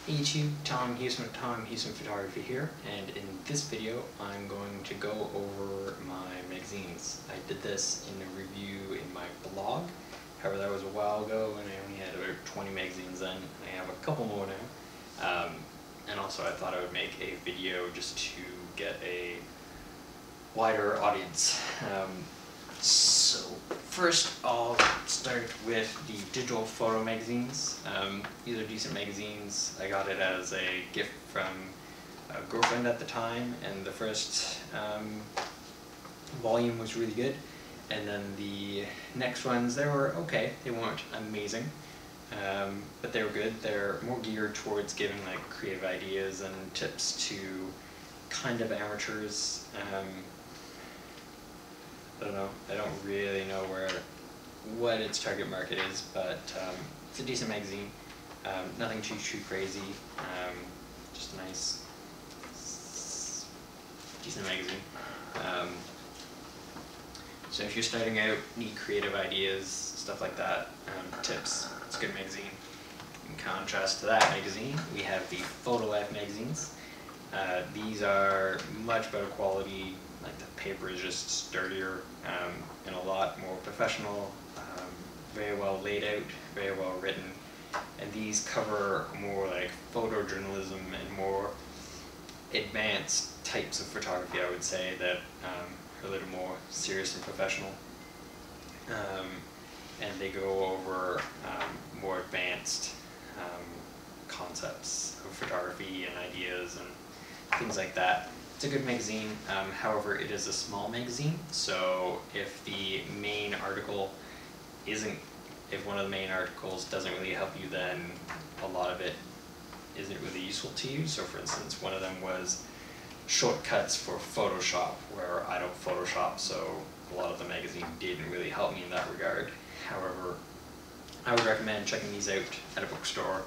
Hey YouTube, Tom Hewson with Tom Hewson Photography here, and in this video I'm going to go over my magazines. I did this in a review in my blog, however that was a while ago and I only had about 20 magazines then, and I have a couple more now. And also I thought I would make a video just to get a wider audience. So first I'll start with the digital photo magazines. These are decent magazines. I got it as a gift from a girlfriend at the time, and the first volume was really good, and then the next ones, they were okay. They weren't amazing, but they were good. They're more geared towards giving like creative ideas and tips to kind of amateurs. I don't know. I don't really know what its target market is, but it's a decent magazine. Nothing too crazy. Just a nice, decent magazine. So if you're starting out, need creative ideas, stuff like that, tips, it's a good magazine. In contrast to that magazine, we have the Photolife magazines. These are much better quality. Like the paper is just sturdier and a lot more professional, very well laid out, very well written, and these cover more like photojournalism and more advanced types of photography, I would say, that are a little more serious and professional, and they go over more advanced concepts of photography and ideas and things like that. It's a good magazine, however it is a small magazine, so if the main article if one of the main articles doesn't really help you, then a lot of it isn't really useful to you. So for instance, one of them was shortcuts for Photoshop, where I don't Photoshop, so a lot of the magazine didn't really help me in that regard. However, I would recommend checking these out at a bookstore,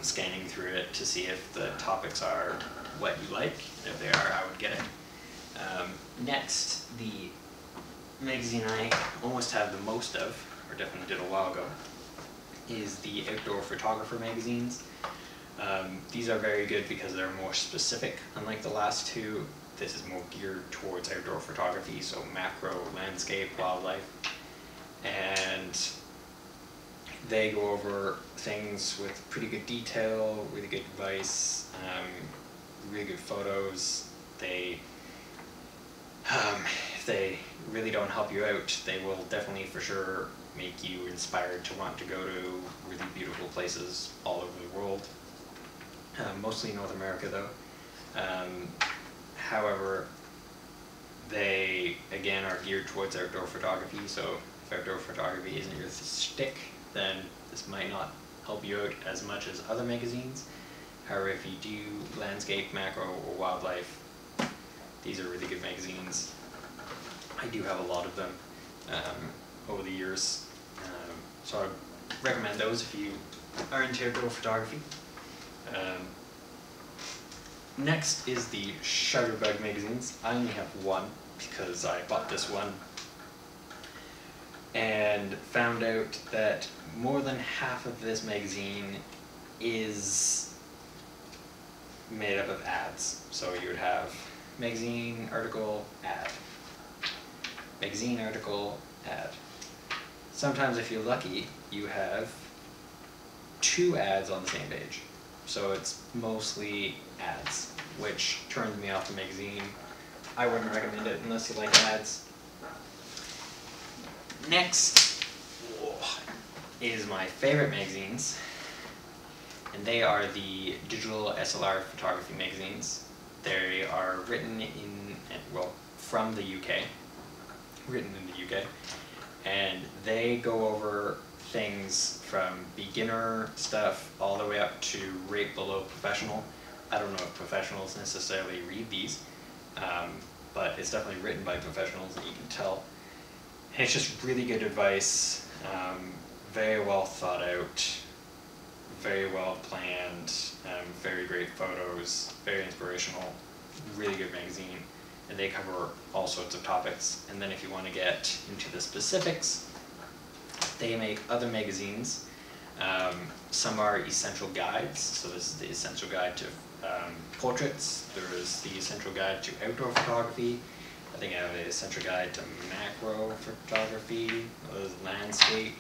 scanning through it to see if the topics are what you like, and if they are, I would get it. Next, the magazine I almost have the most of, or definitely did a while ago, is the Outdoor Photographer magazines. These are very good because they're more specific. Unlike the last two, this is more geared towards outdoor photography, so macro, landscape, wildlife, and they go over things with pretty good detail, really good advice, really good photos. If they really don't help you out, they will definitely for sure make you inspired to want to go to really beautiful places all over the world. Mostly North America though. However, they again are geared towards outdoor photography, so if outdoor photography isn't your shtick, then this might not help you out as much as other magazines. However, if you do landscape, macro, or wildlife, these are really good magazines. I do have a lot of them over the years, so I recommend those if you are into outdoor photography. Next is the Shutterbug magazines. I only have one because I bought this one and found out that more than half of this magazine is made up of ads. So you would have magazine, article, ad. Magazine, article, ad. Sometimes if you're lucky, you have 2 ads on the same page. So it's mostly ads, which turns me off the magazine. I wouldn't recommend it unless you like ads. Next is my favorite magazines, and they are the digital SLR photography magazines. They are written from the UK, and they go over things from beginner stuff all the way up to right below professional. I don't know if professionals necessarily read these, but it's definitely written by professionals, and you can tell. And it's just really good advice, very well thought out, very well planned, very great photos, very inspirational, really good magazine, and they cover all sorts of topics. And then if you want to get into the specifics, they make other magazines Some are essential guides, so this is the essential guide to portraits. There is the essential guide to outdoor photography. I think I have an essential guide to macro photography, landscape.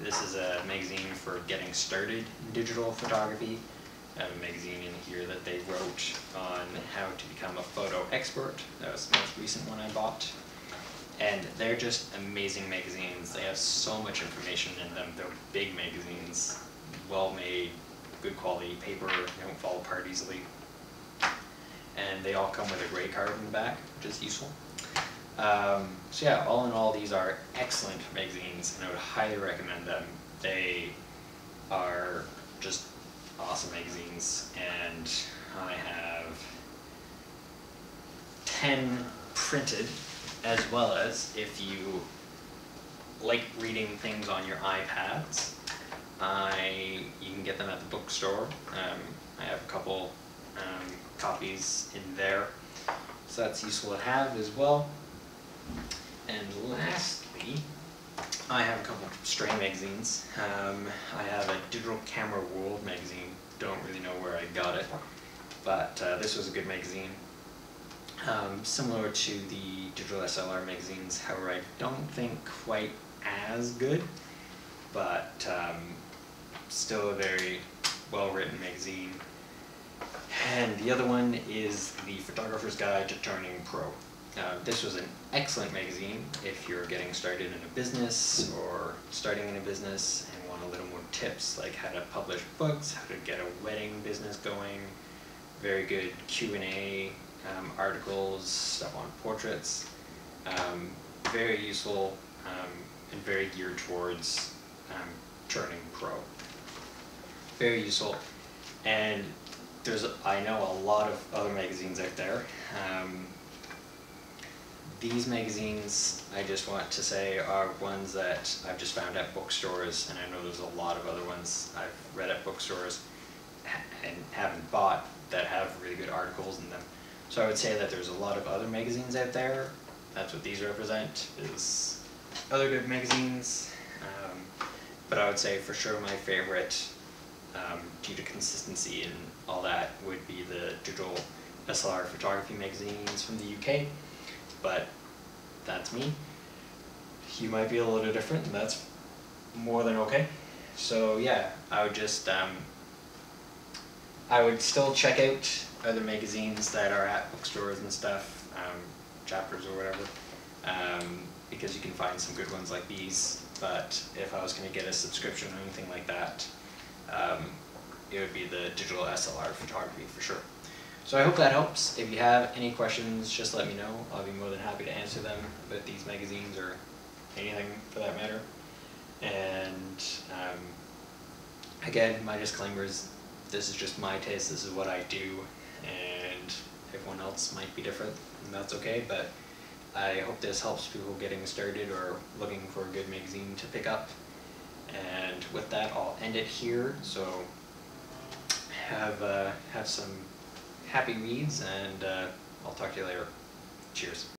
This is a magazine for getting started in digital photography. I have a magazine in here that they wrote on how to become a photo expert. That was the most recent one I bought. And they're just amazing magazines. They have so much information in them. They're big magazines, well made, good quality paper, they don't fall apart easily. And they all come with a gray card in the back, which is useful. So yeah, all in all, these are excellent magazines, and I would highly recommend them. They are just awesome magazines, and I have 10 printed, as well as if you like reading things on your iPads, you can get them at the bookstore. I have a couple copies in there, so that's useful to have as well. And lastly, I have a couple of stray magazines. I have a Digital Camera World magazine. Don't really know where I got it, but this was a good magazine. Similar to the digital SLR magazines, however, I don't think quite as good, but still a very well-written magazine. And the other one is the Photographer's Guide to Turning Pro. This was an excellent magazine if you're getting started in a business or starting in a business and want a little more tips, like how to publish books, how to get a wedding business going, very good Q&A, articles, stuff on portraits, very useful and very geared towards turning pro. Very useful, and I know a lot of other magazines out there. These magazines, I just want to say, are ones that I've just found at bookstores, and I know there's a lot of other ones I've read at bookstores and haven't bought that have really good articles in them. So I would say that there's a lot of other magazines out there. That's what these represent, is other good magazines. But I would say for sure my favorite, due to consistency and all that, would be the digital SLR photography magazines from the UK. But that's me. You might be a little different, and that's more than okay. So yeah, I would just, I would still check out other magazines that are at bookstores and stuff, chapters or whatever, because you can find some good ones like these. But if I was going to get a subscription or anything like that, it would be the digital SLR photography for sure. So I hope that helps. If you have any questions, just let me know. I'll be more than happy to answer them about these magazines or anything for that matter. And again, my disclaimer is this is just my taste, this is what I do, and everyone else might be different, and that's okay, but I hope this helps people getting started or looking for a good magazine to pick up. And with that, I'll end it here. So have some happy reads, and I'll talk to you later. Cheers.